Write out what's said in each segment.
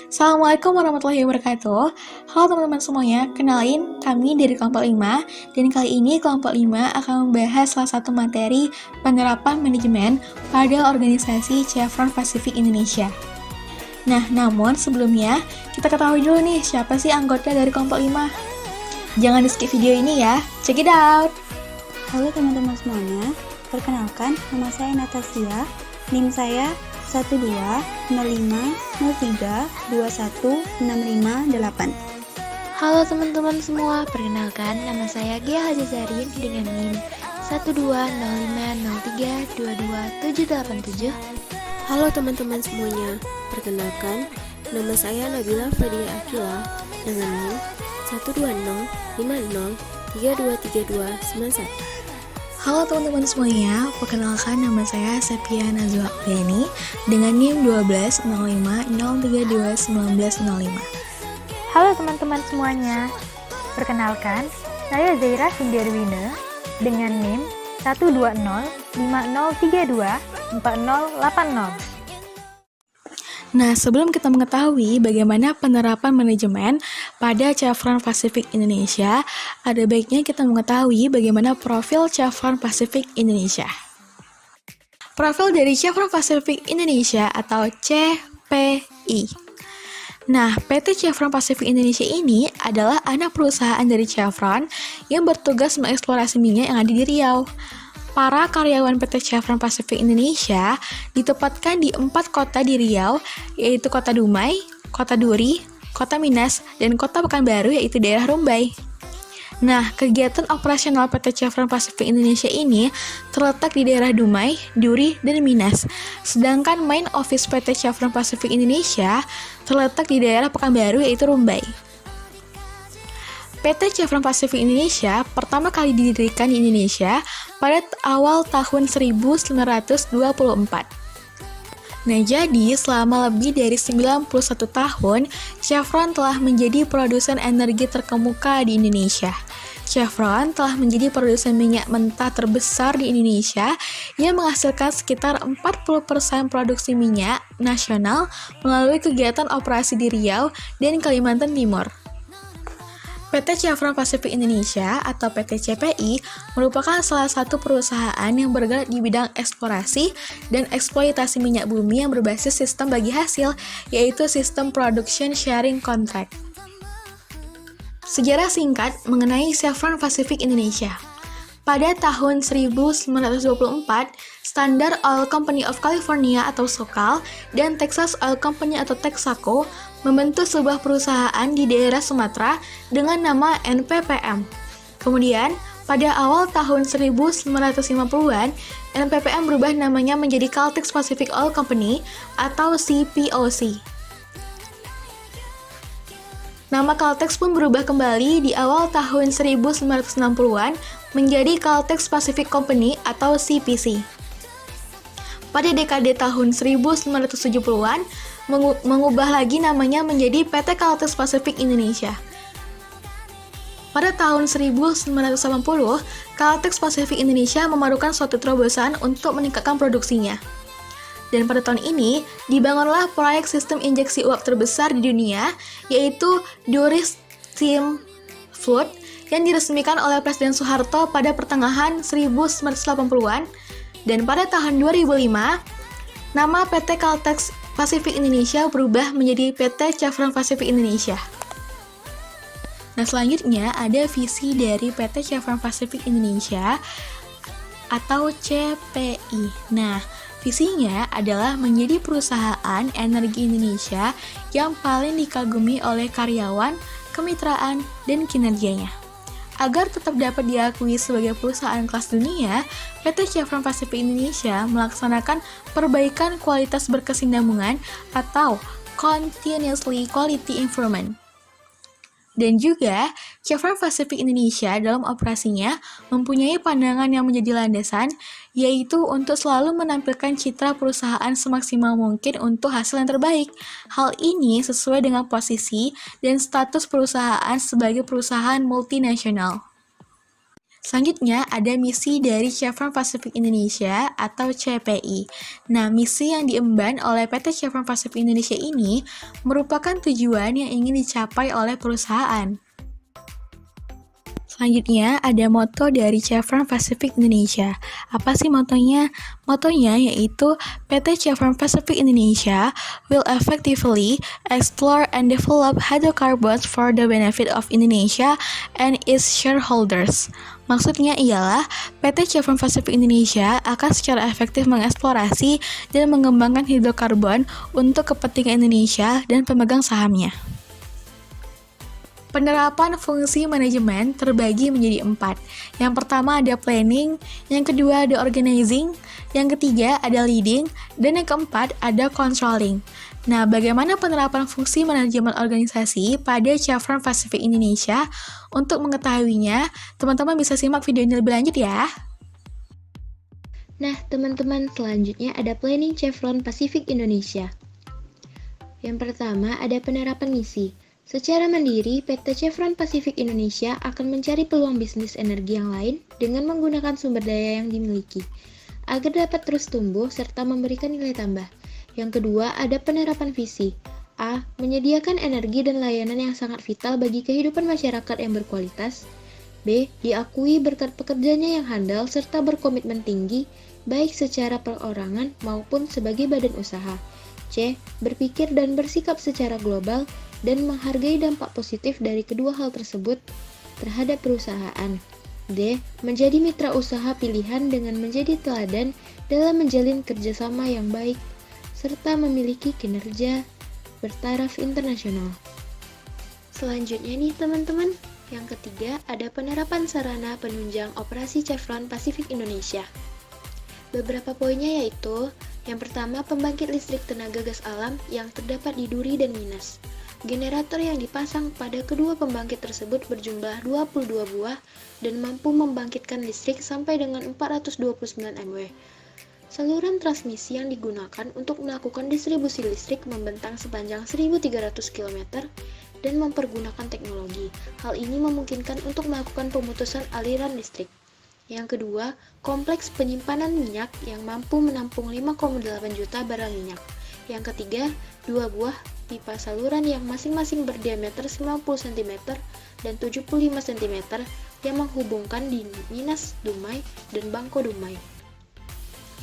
Assalamualaikum warahmatullahi wabarakatuh. Halo teman-teman semuanya, kenalin kami dari kelompok 5 dan kali ini kelompok 5 akan membahas salah satu materi penerapan manajemen pada organisasi Chevron Pacific Indonesia. Nah, namun sebelumnya kita ketahui dulu nih siapa sih anggota dari kelompok 5. Jangan di skip video ini ya, check it out! Halo teman-teman semuanya, perkenalkan nama saya Natasha, NIM saya 120503216558. Halo teman-teman semua, perkenalkan nama saya Gia Hajazarin dengan NIM 12050322787. Halo teman-teman semuanya, perkenalkan nama saya Nabila Fadia Akila dengan NIM 12050323291. Halo teman-teman semuanya, perkenalkan nama saya Sepia Nazwa Apriani dengan NIM 12050321905. Halo teman-teman semuanya, perkenalkan saya Zaira Hindarwina dengan NIM 12050324080. Nah, sebelum kita mengetahui bagaimana penerapan manajemen pada Chevron Pacific Indonesia, ada baiknya kita mengetahui bagaimana profil Chevron Pacific Indonesia. Profil dari Chevron Pacific Indonesia atau CPI. Nah, PT Chevron Pacific Indonesia ini adalah anak perusahaan dari Chevron yang bertugas mengeksplorasi minyak yang ada di Riau. Para karyawan PT Chevron Pacific Indonesia ditempatkan di 4 kota di Riau, yaitu Kota Dumai, Kota Duri, Kota Minas, dan Kota Pekanbaru, yaitu daerah Rumbai. Nah, kegiatan operasional PT Chevron Pacific Indonesia ini terletak di daerah Dumai, Duri, dan Minas. Sedangkan main office PT Chevron Pacific Indonesia terletak di daerah Pekanbaru, yaitu Rumbai. PT Chevron Pacific Indonesia pertama kali didirikan di Indonesia pada awal tahun 1924. Nah, jadi selama lebih dari 91 tahun, Chevron telah menjadi produsen energi terkemuka di Indonesia. Chevron telah menjadi produsen minyak mentah terbesar di Indonesia yang menghasilkan sekitar 40% produksi minyak nasional melalui kegiatan operasi di Riau dan Kalimantan Timur. PT Chevron Pacific Indonesia atau PT CPI merupakan salah satu perusahaan yang bergerak di bidang eksplorasi dan eksploitasi minyak bumi yang berbasis sistem bagi hasil, yaitu sistem Production Sharing Contract. Sejarah singkat mengenai Chevron Pacific Indonesia. Pada tahun 1924, Standard Oil Company of California atau SoCal dan Texas Oil Company atau Texaco membentuk sebuah perusahaan di daerah Sumatera dengan nama NPPM. Kemudian, pada awal tahun 1950-an, NPPM berubah namanya menjadi Caltex Pacific Oil Company atau CPOC. Nama Caltex pun berubah kembali di awal tahun 1960-an menjadi Caltex Pacific Company atau CPC. Pada dekade tahun 1970-an, mengubah lagi namanya menjadi PT Caltex Pacific Indonesia. Pada tahun 1980, Caltex Pacific Indonesia memerlukan suatu terobosan untuk meningkatkan produksinya. Dan pada tahun ini, dibangunlah proyek sistem injeksi uap terbesar di dunia, yaitu Duri Steam Flood, yang diresmikan oleh Presiden Soeharto pada pertengahan 1980-an, dan pada tahun 2005, nama PT Caltex Pacific Indonesia berubah menjadi PT Chevron Pacific Indonesia. Nah, selanjutnya ada visi dari PT Chevron Pacific Indonesia atau CPI. Nah, visinya adalah menjadi perusahaan energi Indonesia yang paling dikagumi oleh karyawan, kemitraan, dan kinerjanya. Agar tetap dapat diakui sebagai perusahaan kelas dunia, PT Chevron Pacific Indonesia melaksanakan perbaikan kualitas berkesinambungan atau Continuously Quality Improvement. Dan juga, Chevron Pacific Indonesia dalam operasinya mempunyai pandangan yang menjadi landasan, yaitu untuk selalu menampilkan citra perusahaan semaksimal mungkin untuk hasil yang terbaik. Hal ini sesuai dengan posisi dan status perusahaan sebagai perusahaan multinasional. Selanjutnya ada misi dari Chevron Pacific Indonesia atau CPI. Nah, misi yang diemban oleh PT Chevron Pacific Indonesia ini merupakan tujuan yang ingin dicapai oleh perusahaan. Selanjutnya ada moto dari Chevron Pacific Indonesia. Apa sih motonya? Motonya yaitu PT Chevron Pacific Indonesia will effectively explore and develop hydrocarbons for the benefit of Indonesia and its shareholders. Maksudnya ialah PT Chevron Pacific Indonesia akan secara efektif mengeksplorasi dan mengembangkan hidrokarbon untuk kepentingan Indonesia dan pemegang sahamnya. Penerapan fungsi manajemen terbagi menjadi 4. Yang pertama ada planning, yang kedua ada organizing, yang ketiga ada leading, dan yang keempat ada controlling. Nah, bagaimana penerapan fungsi manajemen organisasi pada Chevron Pacific Indonesia? Untuk mengetahuinya, teman-teman bisa simak video ini lebih lanjut ya. Nah, teman-teman, selanjutnya ada planning Chevron Pacific Indonesia. Yang pertama ada penerapan misi. Secara mandiri, PT Chevron Pacific Indonesia akan mencari peluang bisnis energi yang lain dengan menggunakan sumber daya yang dimiliki, agar dapat terus tumbuh serta memberikan nilai tambah. Yang kedua, ada penerapan visi. A. Menyediakan energi dan layanan yang sangat vital bagi kehidupan masyarakat yang berkualitas. B. Diakui berkat pekerjanya yang handal serta berkomitmen tinggi, baik secara perorangan maupun sebagai badan usaha. C. Berpikir dan bersikap secara global dan menghargai dampak positif dari kedua hal tersebut terhadap perusahaan. D. Menjadi mitra usaha pilihan dengan menjadi teladan dalam menjalin kerjasama yang baik, serta memiliki kinerja bertaraf internasional. Selanjutnya nih teman-teman, yang ketiga ada penerapan sarana penunjang operasi Chevron Pacific Indonesia. Beberapa poinnya yaitu, yang pertama pembangkit listrik tenaga gas alam yang terdapat di Duri dan Minas. Generator yang dipasang pada kedua pembangkit tersebut berjumlah 22 buah dan mampu membangkitkan listrik sampai dengan 429 MW. Saluran transmisi yang digunakan untuk melakukan distribusi listrik membentang sepanjang 1.300 km dan mempergunakan teknologi. Hal ini memungkinkan untuk melakukan pemutusan aliran listrik. Yang kedua, kompleks penyimpanan minyak yang mampu menampung 5,8 juta barel minyak. Yang ketiga, 2 buah pipa saluran yang masing-masing berdiameter 90 cm dan 75 cm yang menghubungkan di Minas Dumai dan Bangko Dumai.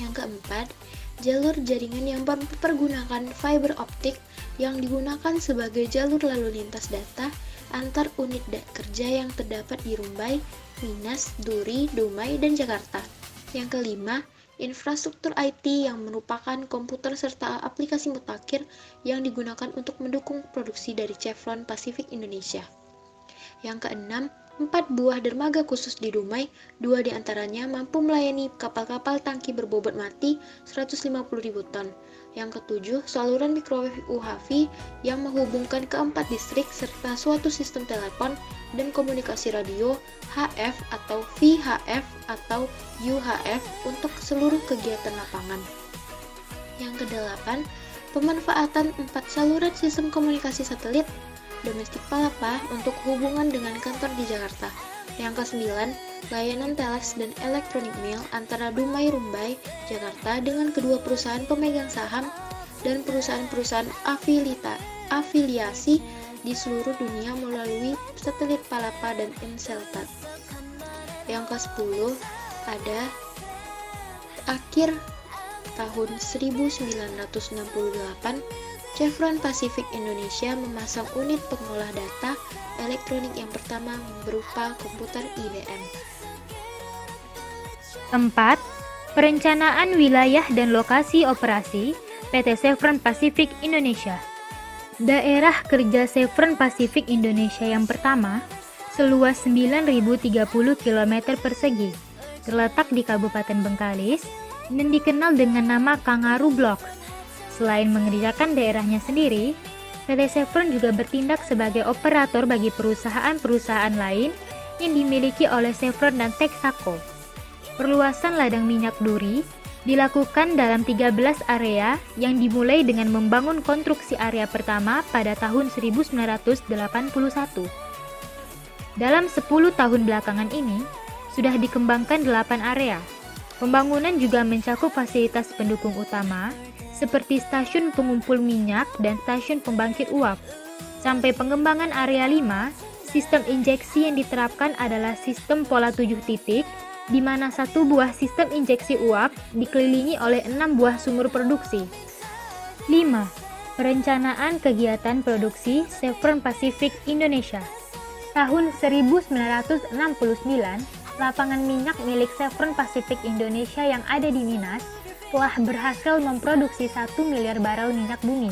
Yang keempat, jalur jaringan yang mempergunakan fiber optik yang digunakan sebagai jalur lalu lintas data antar unit kerja yang terdapat di Rumbai, Minas, Duri, Dumai, dan Jakarta. Yang kelima, infrastruktur IT yang merupakan komputer serta aplikasi mutakhir yang digunakan untuk mendukung produksi dari Chevron Pacific Indonesia. Yang keenam, 4 buah dermaga khusus di Dumai, 2 diantaranya mampu melayani kapal-kapal tangki berbobot mati 150.000 ton. Yang ketujuh, saluran microwave UHF yang menghubungkan keempat distrik serta suatu sistem telepon dan komunikasi radio HF atau VHF atau UHF untuk seluruh kegiatan lapangan. Yang kedelapan, pemanfaatan 4 saluran sistem komunikasi satelit domestik Palapa untuk hubungan dengan kantor di Jakarta. Yang kesembilan, layanan telex dan electronic mail antara Dumai Rumbai, Jakarta dengan kedua perusahaan pemegang saham dan perusahaan-perusahaan afiliasi di seluruh dunia melalui satelit Palapa dan Intelsat. Yang ke-10 ada akhir tahun 1968 Chevron Pacific Indonesia memasang unit pengolah data elektronik yang pertama berupa komputer IBM. 4. Perencanaan wilayah dan lokasi operasi PT Chevron Pacific Indonesia. Daerah kerja Chevron Pacific Indonesia yang pertama, seluas 9.030 km persegi, terletak di Kabupaten Bengkalis dan dikenal dengan nama Kangaroo Block. Selain mengerjakan daerahnya sendiri, PT Chevron juga bertindak sebagai operator bagi perusahaan-perusahaan lain yang dimiliki oleh Chevron dan Texaco. Perluasan ladang minyak Duri dilakukan dalam 13 area yang dimulai dengan membangun konstruksi area pertama pada tahun 1981. Dalam 10 tahun belakangan ini, sudah dikembangkan 8 area. Pembangunan juga mencakup fasilitas pendukung utama, seperti stasiun pengumpul minyak dan stasiun pembangkit uap. Sampai pengembangan area 5, sistem injeksi yang diterapkan adalah sistem pola 7 titik, di mana satu buah sistem injeksi uap dikelilingi oleh 6 buah sumur produksi. 5. Perencanaan kegiatan produksi Chevron Pacific Indonesia. Tahun 1969, lapangan minyak milik Chevron Pacific Indonesia yang ada di Minas telah berhasil memproduksi 1 miliar barel minyak bumi.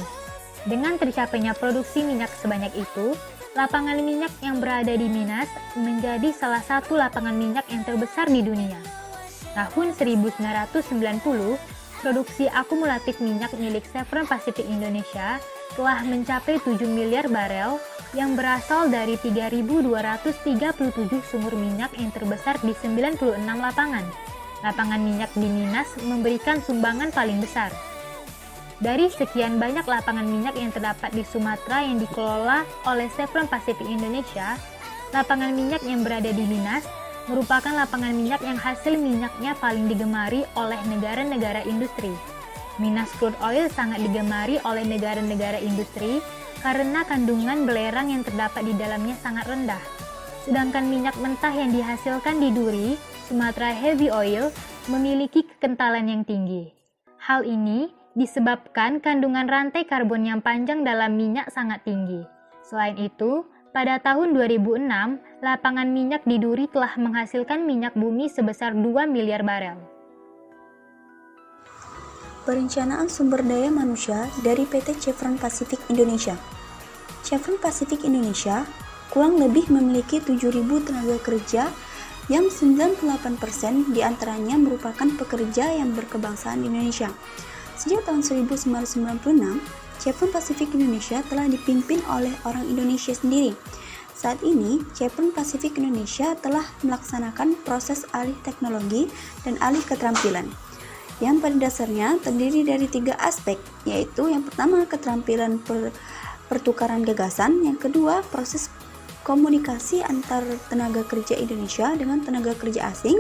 Dengan tercapainya produksi minyak sebanyak itu, lapangan minyak yang berada di Minas menjadi salah satu lapangan minyak yang terbesar di dunia. Tahun 1990, produksi akumulatif minyak milik Chevron Pacific Indonesia telah mencapai 7 miliar barel yang berasal dari 3.237 sumur minyak yang terbesar di 96 lapangan. Lapangan minyak di Minas memberikan sumbangan paling besar. Dari sekian banyak lapangan minyak yang terdapat di Sumatera yang dikelola oleh Chevron Pacific Indonesia, lapangan minyak yang berada di Minas merupakan lapangan minyak yang hasil minyaknya paling digemari oleh negara-negara industri. Minas crude oil sangat digemari oleh negara-negara industri karena kandungan belerang yang terdapat di dalamnya sangat rendah. Sedangkan minyak mentah yang dihasilkan di Duri, Sumatera Heavy Oil, memiliki kekentalan yang tinggi. Hal ini disebabkan kandungan rantai karbon yang panjang dalam minyak sangat tinggi. Selain itu, pada tahun 2006, lapangan minyak di Duri telah menghasilkan minyak bumi sebesar 2 miliar barel. Perencanaan sumber daya manusia dari PT Chevron Pacific Indonesia. Chevron Pacific Indonesia kurang lebih memiliki 7.000 tenaga kerja yang 98% diantaranya merupakan pekerja yang berkebangsaan Indonesia. Sejak tahun 1996, Chevron Pacific Indonesia telah dipimpin oleh orang Indonesia sendiri. Saat ini, Chevron Pacific Indonesia telah melaksanakan proses alih teknologi dan alih keterampilan, yang pada dasarnya terdiri dari 3 aspek, yaitu yang pertama keterampilan pertukaran gagasan, yang kedua proses komunikasi antar tenaga kerja Indonesia dengan tenaga kerja asing,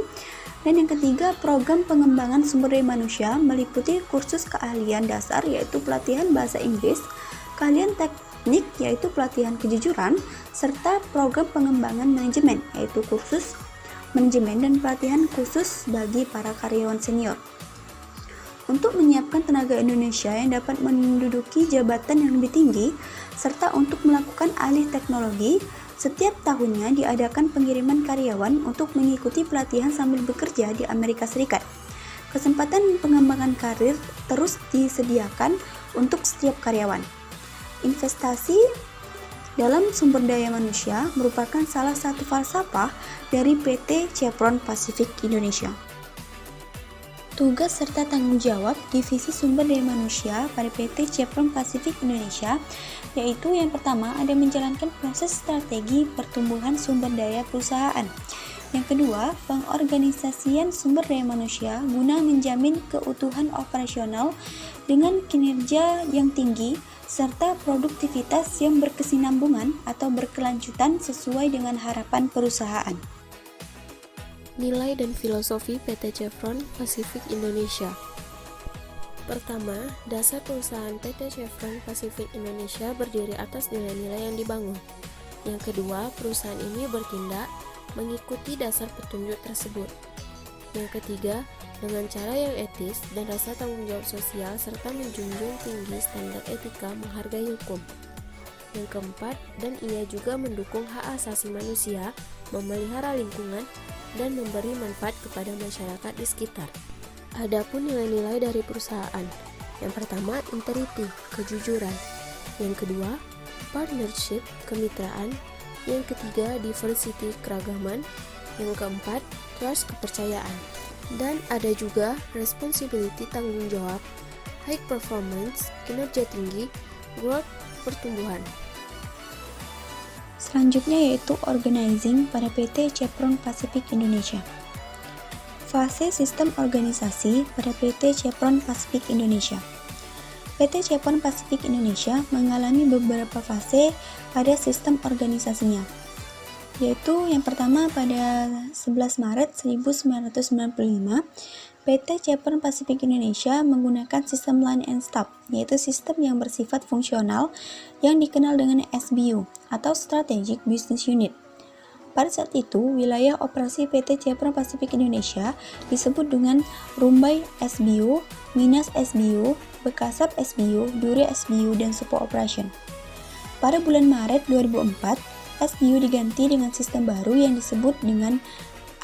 dan yang ketiga program pengembangan sumber daya manusia meliputi kursus keahlian dasar yaitu pelatihan bahasa Inggris, keahlian teknik yaitu pelatihan kejujuran, serta program pengembangan manajemen yaitu kursus manajemen dan pelatihan khusus bagi para karyawan senior. Untuk menyiapkan tenaga Indonesia yang dapat menduduki jabatan yang lebih tinggi, serta untuk melakukan alih teknologi, setiap tahunnya diadakan pengiriman karyawan untuk mengikuti pelatihan sambil bekerja di Amerika Serikat. Kesempatan pengembangan karir terus disediakan untuk setiap karyawan. Investasi dalam sumber daya manusia merupakan salah satu falsafah dari PT Chevron Pacific Indonesia. Tugas serta tanggung jawab Divisi Sumber Daya Manusia pada PT Chevron Pacific Indonesia yaitu yang pertama ada menjalankan proses strategi pertumbuhan sumber daya perusahaan. Yang kedua, pengorganisasian sumber daya manusia guna menjamin keutuhan operasional dengan kinerja yang tinggi serta produktivitas yang berkesinambungan atau berkelanjutan sesuai dengan harapan perusahaan. Nilai dan filosofi PT Chevron Pacific Indonesia. Pertama, dasar perusahaan PT Chevron Pacific Indonesia berdiri atas nilai-nilai yang dibangun. Yang kedua, perusahaan ini bertindak mengikuti dasar petunjuk tersebut. Yang ketiga, dengan cara yang etis dan rasa tanggung jawab sosial serta menjunjung tinggi standar etika menghargai hukum. Yang keempat, dan ia juga mendukung hak asasi manusia, memelihara lingkungan, dan memberi manfaat kepada masyarakat di sekitar. Adapun nilai-nilai dari perusahaan. Yang pertama, integrity, kejujuran. Yang kedua, partnership, kemitraan. Yang ketiga, diversity, keragaman. Yang keempat, trust, kepercayaan. Dan ada juga responsibility, tanggung jawab, high performance, kinerja tinggi, growth, pertumbuhan. Selanjutnya yaitu organizing pada PT Chevron Pacific Indonesia. Fase sistem organisasi pada PT Chevron Pacific Indonesia. PT Chevron Pacific Indonesia mengalami beberapa fase pada sistem organisasinya. yaitu yang pertama pada 11 Maret 1995, PT Chevron Pacific Indonesia menggunakan sistem line and stop, yaitu sistem yang bersifat fungsional yang dikenal dengan SBU atau Strategic Business Unit. Pada saat itu, wilayah operasi PT Chevron Pacific Indonesia disebut dengan Rumbai SBU, Minas SBU, Bekasap SBU, Duri SBU, dan Support Operation. Pada bulan Maret 2004, SBU diganti dengan sistem baru yang disebut dengan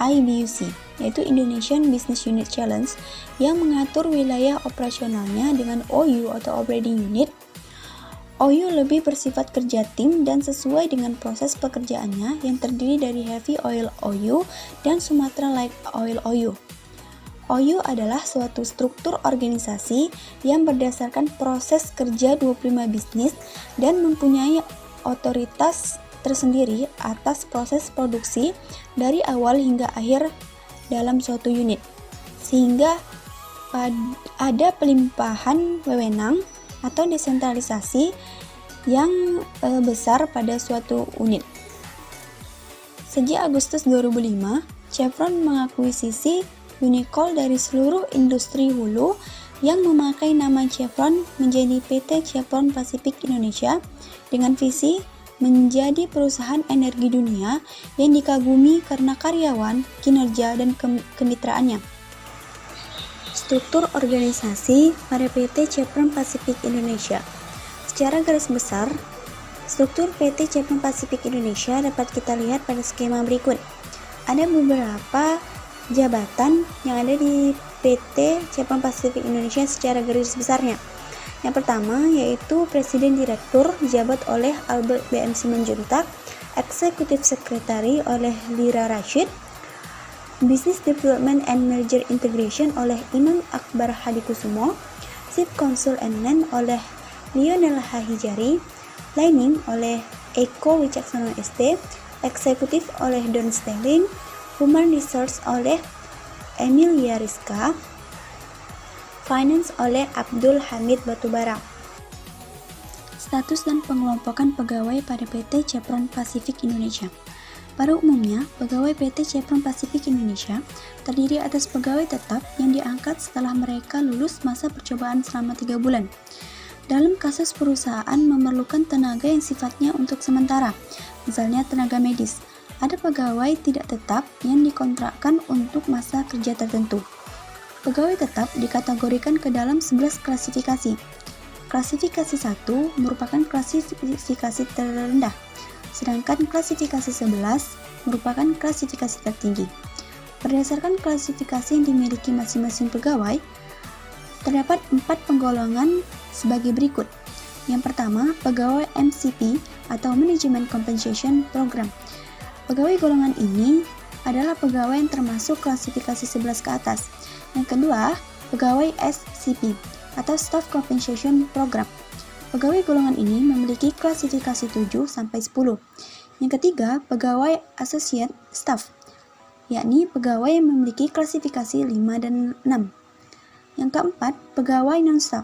IBUC, yaitu Indonesian Business Unit Challenge, yang mengatur wilayah operasionalnya dengan OU atau Operating Unit. OU lebih bersifat kerja tim dan sesuai dengan proses pekerjaannya yang terdiri dari Heavy Oil OU dan Sumatra Light Oil OU. OU adalah suatu struktur organisasi yang berdasarkan proses kerja 25 bisnis dan mempunyai otoritas tersendiri atas proses produksi dari awal hingga akhir dalam suatu unit, sehingga ada pelimpahan wewenang atau desentralisasi yang besar pada suatu unit. Sejak Agustus 2005, Chevron mengakuisisi Unicol dari seluruh industri hulu yang memakai nama Chevron menjadi PT Chevron Pacific Indonesia dengan visi menjadi perusahaan energi dunia yang dikagumi karena karyawan, kinerja, dan kemitraannya. Struktur organisasi pada PT Chevron Pacific Indonesia. Secara garis besar, struktur PT Chevron Pacific Indonesia dapat kita lihat pada skema berikut. Ada beberapa jabatan yang ada di PT Chevron Pacific Indonesia secara garis besarnya. Yang pertama yaitu Presiden Direktur dijabat oleh Albert B.M. Simanjuntak, Executive Secretary oleh Lira Rashid, Business Development and Merger Integration oleh Imam Akbar Hadikusumo, Chief Counsel and Land oleh Lionel Hahijari, Lining oleh Eko Wicaksono ST, Eksekutif oleh Don Sterling, Human Resource oleh Emilia Rizka, Finance oleh Abdul Hamid Batubara. Status dan pengelompokan pegawai pada PT Chevron Pacific Indonesia. Pada umumnya, pegawai PT Chevron Pacific Indonesia terdiri atas pegawai tetap yang diangkat setelah mereka lulus masa percobaan selama 3 bulan. Dalam kasus perusahaan memerlukan tenaga yang sifatnya untuk sementara, misalnya tenaga medis, ada pegawai tidak tetap yang dikontrakkan untuk masa kerja tertentu. Pegawai tetap dikategorikan ke dalam 11 klasifikasi. Klasifikasi 1 merupakan klasifikasi terendah, sedangkan klasifikasi 11 merupakan klasifikasi tertinggi. Berdasarkan klasifikasi yang dimiliki masing-masing pegawai, terdapat 4 penggolongan sebagai berikut. Yang pertama, pegawai MCP atau Management Compensation Program. Pegawai golongan ini adalah pegawai yang termasuk klasifikasi 11 ke atas. Yang kedua, pegawai SCP atau Staff Compensation Program. Pegawai golongan ini memiliki klasifikasi 7 sampai 10. Yang ketiga, pegawai Associate Staff, yakni pegawai yang memiliki klasifikasi 5 dan 6. Yang keempat, pegawai non-staff,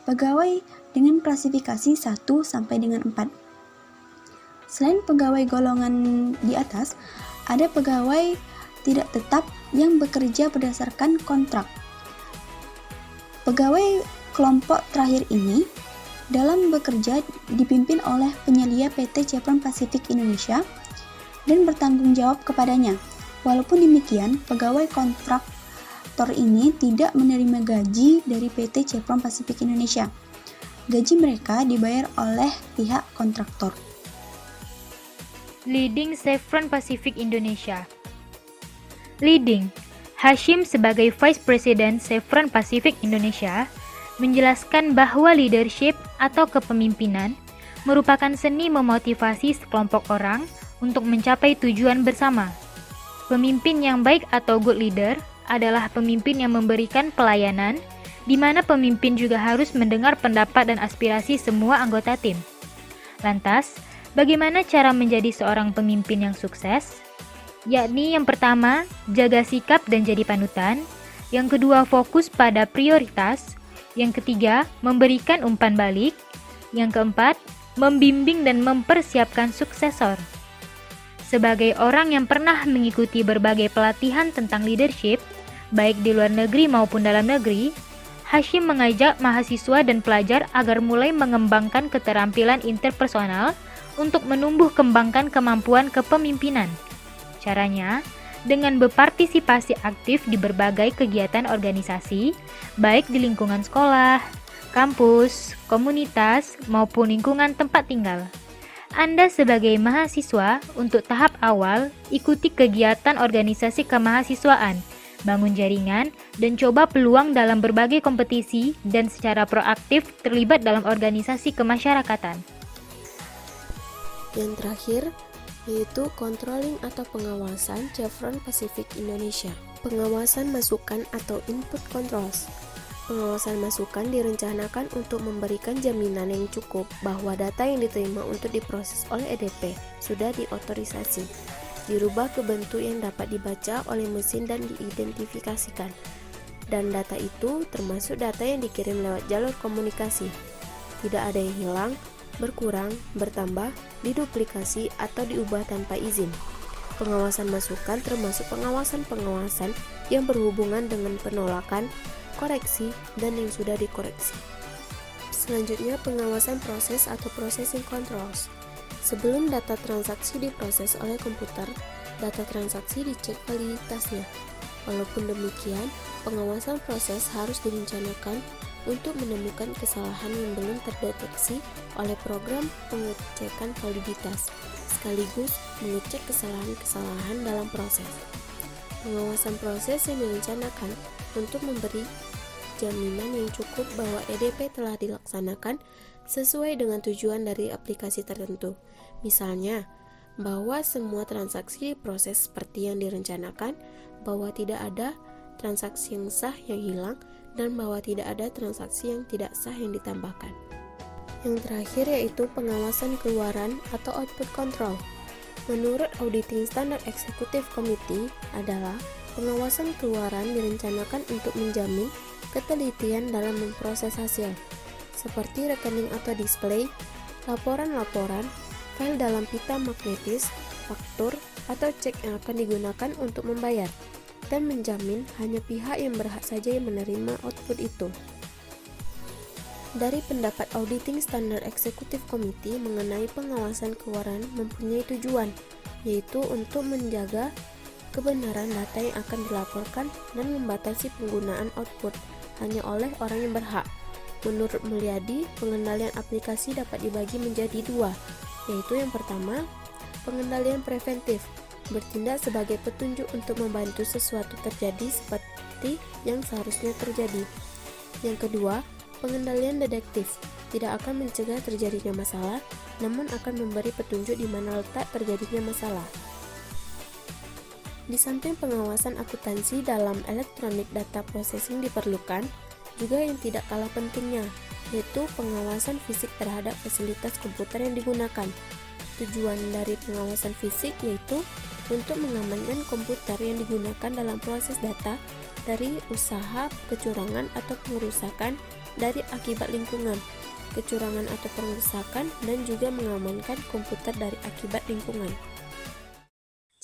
pegawai dengan klasifikasi 1 sampai dengan 4. Selain pegawai golongan di atas, ada pegawai tidak tetap yang bekerja berdasarkan kontrak. Pegawai kelompok terakhir ini dalam bekerja dipimpin oleh penyelia PT Chevron Pacific Indonesia dan bertanggung jawab kepadanya. Walaupun demikian, pegawai kontraktor ini tidak menerima gaji dari PT Chevron Pacific Indonesia. Gaji mereka dibayar oleh pihak kontraktor. Leading Chevron Pacific Indonesia. Leading, Hashim sebagai Vice President Chevron Pacific Indonesia menjelaskan bahwa leadership atau kepemimpinan merupakan seni memotivasi sekelompok orang untuk mencapai tujuan bersama. Pemimpin yang baik atau good leader adalah pemimpin yang memberikan pelayanan, di mana pemimpin juga harus mendengar pendapat dan aspirasi semua anggota tim. Lantas, bagaimana cara menjadi seorang pemimpin yang sukses? Yakni yang pertama, jaga sikap dan jadi panutan. Yang kedua, fokus pada prioritas. Yang ketiga, memberikan umpan balik. Yang keempat, membimbing dan mempersiapkan suksesor. Sebagai orang yang pernah mengikuti berbagai pelatihan tentang leadership, baik di luar negeri maupun dalam negeri, Hashim mengajak mahasiswa dan pelajar agar mulai mengembangkan keterampilan interpersonal untuk menumbuh kembangkan kemampuan kepemimpinan. Caranya, dengan berpartisipasi aktif di berbagai kegiatan organisasi, baik di lingkungan sekolah, kampus, komunitas, maupun lingkungan tempat tinggal. Anda sebagai mahasiswa, untuk tahap awal, ikuti kegiatan organisasi kemahasiswaan, bangun jaringan, dan coba peluang dalam berbagai kompetisi dan secara proaktif terlibat dalam organisasi kemasyarakatan. Yang terakhir, yaitu controlling atau pengawasan Chevron Pacific Indonesia. Pengawasan masukan atau input controls. Pengawasan masukan direncanakan untuk memberikan jaminan yang cukup bahwa data yang diterima untuk diproses oleh EDP sudah diotorisasi, dirubah ke bentuk yang dapat dibaca oleh mesin dan diidentifikasikan. Dan data itu termasuk data yang dikirim lewat jalur komunikasi. Tidak ada yang hilang, berkurang, bertambah, diduplikasi, atau diubah tanpa izin. Pengawasan masukan termasuk pengawasan-pengawasan yang berhubungan dengan penolakan, koreksi, dan yang sudah dikoreksi. Selanjutnya, pengawasan proses atau processing controls. Sebelum data transaksi diproses oleh komputer, data transaksi dicek validitasnya. Walaupun demikian, pengawasan proses harus direncanakan untuk menemukan kesalahan yang belum terdeteksi oleh program pengecekan validitas, sekaligus mengecek kesalahan-kesalahan dalam proses. Pengawasan proses yang direncanakan untuk memberi jaminan yang cukup bahwa EDP telah dilaksanakan sesuai dengan tujuan dari aplikasi tertentu. Misalnya, bahwa semua transaksi diproses seperti yang direncanakan, bahwa tidak ada transaksi yang sah yang hilang, dan bahwa tidak ada transaksi yang tidak sah yang ditambahkan. Yang terakhir yaitu pengawasan keluaran atau output control. Menurut Auditing Standard Executive Committee adalah pengawasan keluaran direncanakan untuk menjamin ketelitian dalam memproses hasil, seperti rekening atau display, laporan-laporan, file dalam pita magnetis, faktur, atau cek yang akan digunakan untuk membayar, dan menjamin hanya pihak yang berhak saja yang menerima output itu. Dari pendapat Auditing Standard Executive Committee mengenai pengawasan keluaran mempunyai tujuan, yaitu untuk menjaga kebenaran data yang akan dilaporkan dan membatasi penggunaan output hanya oleh orang yang berhak. Menurut Mulyadi, pengendalian aplikasi dapat dibagi menjadi dua, yaitu yang pertama, pengendalian preventif, bertindak sebagai petunjuk untuk membantu sesuatu terjadi seperti yang seharusnya terjadi. Yang kedua, pengendalian deduktif, tidak akan mencegah terjadinya masalah, namun akan memberi petunjuk di mana letak terjadinya masalah. Di samping pengawasan akuntansi dalam electronic data processing diperlukan, juga yang tidak kalah pentingnya, yaitu pengawasan fisik terhadap fasilitas komputer yang digunakan. Tujuan dari pengawasan fisik yaitu untuk mengamankan komputer yang digunakan dalam proses data dari usaha kecurangan atau pengerusakan dari akibat lingkungan, kecurangan atau pengerusakan, dan juga mengamankan komputer dari akibat lingkungan.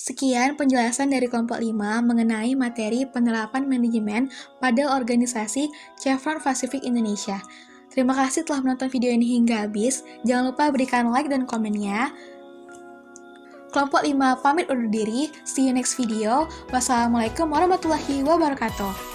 Sekian penjelasan dari kelompok 5 mengenai materi penerapan manajemen pada organisasi Chevron Pacific Indonesia. Terima kasih telah menonton video ini hingga habis. Jangan lupa berikan like dan komennya. Kelompok 5 pamit undur diri. See you next video. Wassalamualaikum warahmatullahi wabarakatuh.